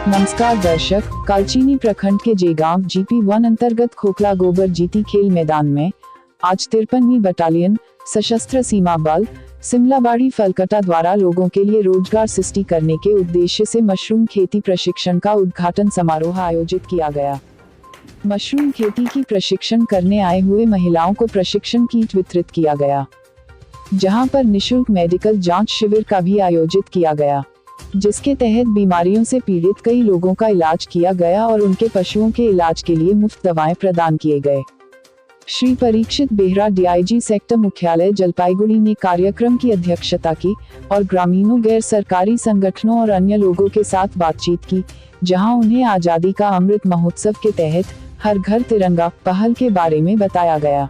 नमस्कार दर्शक, कालचीनी प्रखंड के जेगांव GP1 अंतर्गत खोखला गोबर जीती खेल मैदान में आज 53वीं बटालियन सशस्त्र सीमा बल सिमलाबाड़ी फलकटा द्वारा लोगों के लिए रोजगार सृष्टि करने के उद्देश्य से मशरूम खेती प्रशिक्षण का उद्घाटन समारोह आयोजित किया गया। मशरूम खेती की प्रशिक्षण करने आए हुए महिलाओं को प्रशिक्षण किट वितरित किया गया, जहां पर निशुल्क मेडिकल जांच शिविर का भी आयोजित किया गया, जिसके तहत बीमारियों से पीड़ित कई लोगों का इलाज किया गया और उनके पशुओं के इलाज के लिए मुफ्त दवाएं प्रदान किए गए। श्री परीक्षित बेहरा DIG सेक्टर मुख्यालय जलपाईगुड़ी ने कार्यक्रम की अध्यक्षता की और ग्रामीणों, गैर सरकारी संगठनों और अन्य लोगों के साथ बातचीत की, जहां उन्हें आजादी का अमृत महोत्सव के तहत हर घर तिरंगा पहल के बारे में बताया गया।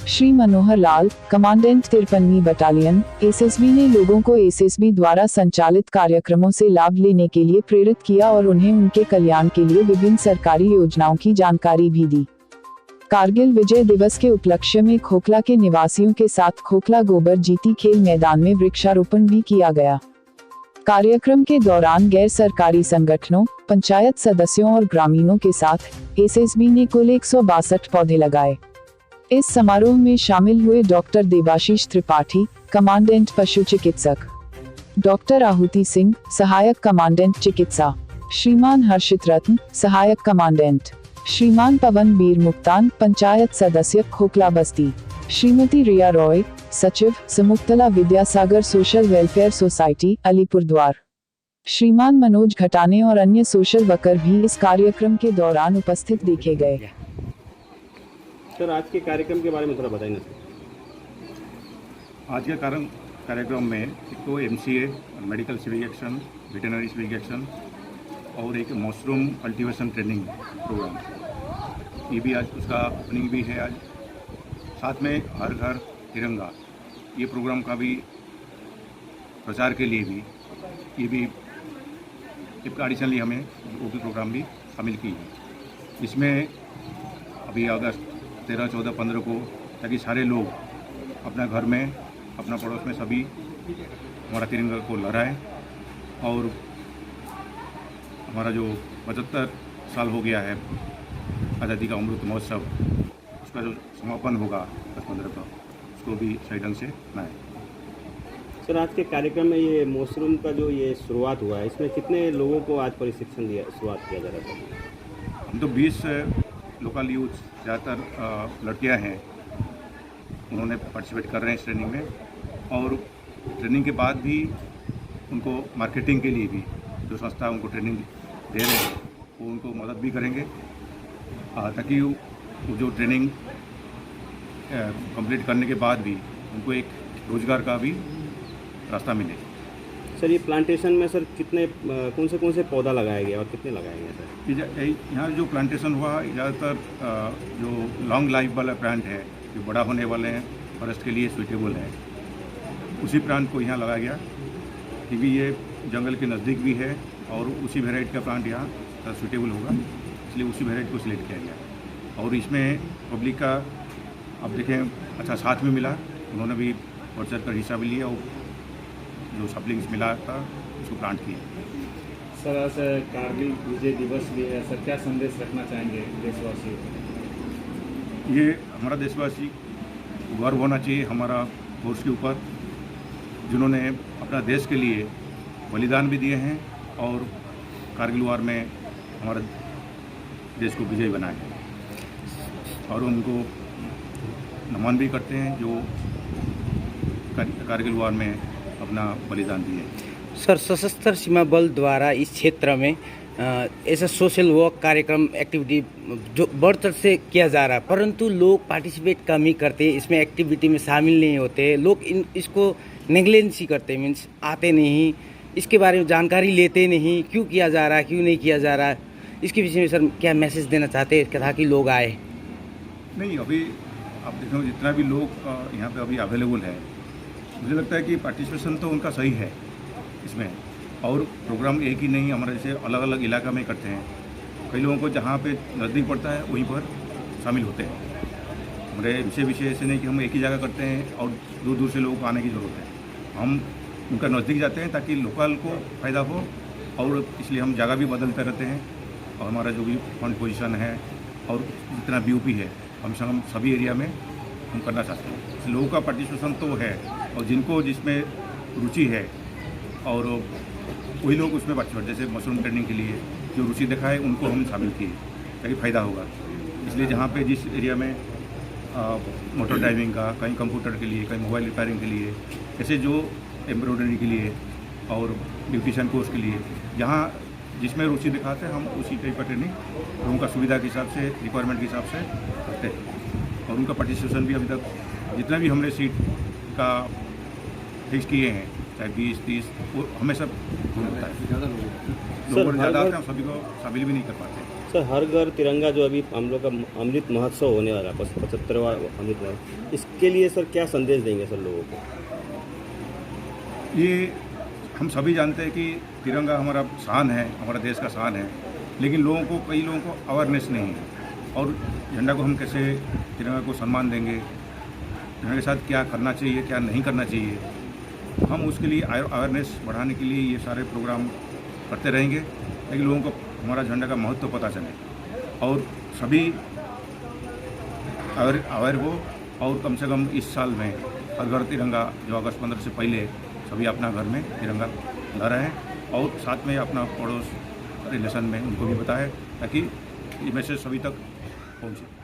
Shri Manohar Lal, commandant 53वीं battalion SSB ने लोगों को SSB द्वारा संचालित कार्यक्रमों से लाभ लेने के लिए प्रेरित किया और उन्हें उनके कल्याण के लिए विभिन्न सरकारी योजनाओं की जानकारी भी दी। कारगिल विजय दिवस के उपलक्ष्य में खोखला के निवासियों के साथ खोखला गोबर जीती खेल मैदान में वृक्षारोपण भी किया गया। कार्यक्रम के दौरान गैर सरकारी संगठनों, पंचायत सदस्यों और ग्रामीणों के साथ SSB ने कुल 162 पौधे लगाए। इस समारोह में शामिल हुए डॉक्टर देवाशीष त्रिपाठी, कमांडेंट पशु चिकित्सक, डॉक्टर आहुति सिंह, सहायक कमांडेंट चिकित्सा, श्रीमान हर्षित रत्न, सहायक कमांडेंट, श्रीमान पवन बीर मुक्तान, पंचायत सदस्य खोखला बस्ती, श्रीमती रिया रॉय, सचिव Samuktala Vidyasagar social welfare society Alipurduar, Shriman Manoj घटाने और अन्य सोशल वर्कर भी इस कार्यक्रम के दौरान उपस्थित देखे गए। सर, आज के कार्यक्रम के बारे में थोड़ा बताइए। आज के कार्यक्रम में एक तो MCA medical civic action, veterinary civic action और एक मशरूम कल्टीवेशन ट्रेनिंग प्रोग्राम, ये भी आज उसका ओपनिंग भी है। आज साथ में हर घर तिरंगा ये प्रोग्राम का भी प्रचार के लिए भी ये भी एडिशनली हमें वो भी प्रोग्राम भी शामिल की है। इसमें अभी अगस्त 13, 14, 15 को, ताकि सारे लोग अपना घर में, अपना पड़ोस में सभी हमारा तिरंगा को लहराएं और हमारा जो 75 साल हो गया है आज़ादी का अमृत महोत्सव, उसका जो समापन होगा 10-15 का, उसको भी सही ढंग से मनाएं। सर, आज के कार्यक्रम में ये मशरूम का जो ये शुरुआत हुआ है, इसमें कितने लोगों को आज प्रशिक्षण शुरुआत किया जा रहा था? हम तो 20 लोकल यूथ, ज़्यादातर लड़कियां हैं, उन्होंने पार्टिसिपेट कर रहे हैं इस ट्रेनिंग में। और ट्रेनिंग के बाद भी उनको मार्केटिंग के लिए भी जो संस्था उनको ट्रेनिंग दे रहे हैं वो उनको मदद भी करेंगे, ताकि वो जो ट्रेनिंग कंप्लीट करने के बाद भी उनको एक रोज़गार का भी रास्ता मिले। सर, ये प्लांटेशन में सर कितने कौन से पौधा लगाया गया और कितने लगाए गए सर? यहाँ जो प्लांटेशन हुआ ज़्यादातर जो लॉन्ग लाइफ वाला प्लांट है, जो बड़ा होने वाले हैं, फॉरेस्ट के लिए सूटेबल है, उसी प्लांट को यहाँ लगाया गया, क्योंकि ये जंगल के नज़दीक भी है और उसी वेराइटी का प्लांट यहाँ सूटेबल होगा, इसलिए उसी वेराइटी को सिलेक्ट किया गया। और इसमें पब्लिक का आप देखें अच्छा साथ में मिला, उन्होंने भी बढ़ चढ़ कर हिस्सा भी लिया और जो सप्लिंग्स मिला था उसको प्लांट किया। सर, आज कारगिल विजय दिवस भी है सर, क्या संदेश रखना चाहेंगे देशवासियों को? ये हमारा देशवासी गर्व होना चाहिए हमारा फोर्स के ऊपर, जिन्होंने अपना देश के लिए बलिदान भी दिए हैं और कारगिल वार में हमारा देश को विजयी बनाया है, और उनको नमन भी करते हैं जो कारगिल वार में अपना बलिदान दिए। सर, सशस्त्र सीमा बल द्वारा इस क्षेत्र में ऐसा सोशल वर्क कार्यक्रम एक्टिविटी जो बढ़ चढ़ से किया जा रहा है, परंतु लोग पार्टिसिपेट कम ही करते, इसमें एक्टिविटी में शामिल नहीं होते, लोग इसको नेग्लेंसी करते, मीन्स आते नहीं, इसके बारे में जानकारी लेते नहीं, क्यों किया जा रहा है, क्यों नहीं किया जा रहा है, इसके विषय में सर क्या मैसेज देना चाहते हैं ताकि लोग आए? नहीं, अभी आप देखो जितना भी लोग यहाँ पे अभी अवेलेबल है, मुझे लगता है कि पार्टिसिपेशन तो उनका सही है इसमें, और प्रोग्राम एक ही नहीं, हमारे जैसे अलग अलग इलाका में करते हैं। कई लोगों को जहाँ पे नज़दीक पड़ता है वहीं पर शामिल होते हैं। हमारे विषय ऐसे नहीं कि हम एक ही जगह करते हैं और दूर दूर से लोगों को आने की ज़रूरत है। हम उनका नज़दीक जाते हैं ताकि लोकल को फ़ायदा हो और इसलिए हम जगह भी बदलते रहते हैं और हमारा जो भी फंड पोजीशन है और जितना BOP है कम से कम सभी एरिया में हम करना चाहते हैं। लोगों का पार्टिसिपेशन तो है और जिनको जिसमें रुचि है और वही लोग उसमें पार्टिसिपेट, जैसे मशरूम ट्रेनिंग के लिए जो रुचि दिखाए उनको हम शामिल किए ताकि फ़ायदा होगा। इसलिए जहाँ पे जिस एरिया में मोटर ड्राइविंग का, कहीं कंप्यूटर के लिए, कहीं मोबाइल रिपेयरिंग के लिए, ऐसे जो एम्ब्रॉयडरी के लिए और ब्यूटिशियन कोर्स के लिए जहाँ जिसमें रुचि दिखाते हैं हम उसी टाइप का ट्रेनिंग लोगों का सुविधा के हिसाब से, रिक्वायरमेंट के हिसाब से करते हैं। और उनका पार्टिसिपेशन भी अभी तक जितना भी हमने सीट का फिक्स किए हैं, चाहे 20-30, वो हमेशा होता है। लोग ज़्यादा आते हैं, हम सभी को शामिल भी नहीं कर पाते। सर, हर घर तिरंगा जो अभी हम लोग का अमृत महोत्सव होने वाला है, 75वां अमृत महोत्सव, इसके लिए सर क्या संदेश देंगे सर लोगों को? ये हम सभी जानते हैं कि तिरंगा हमारा शान है, हमारा देश का शान है, लेकिन कई लोगों को अवेयरनेस नहीं है। और झंडा को हम कैसे, तिरंगा को सम्मान देंगे, झंडे के साथ क्या करना चाहिए, क्या नहीं करना चाहिए, हम उसके लिए अवेयरनेस बढ़ाने के लिए ये सारे प्रोग्राम करते रहेंगे ताकि लोगों को हमारा झंडा का महत्व पता चले और सभी अवेयर हो। और कम से कम इस साल में हर घर तिरंगा, जो अगस्त 15 से पहले सभी अपना घर में तिरंगा ला रहे हैं और साथ में अपना पड़ोस रिलेशन में उनको भी बताएं ताकि ये मैसेज सभी तक पहुँचे।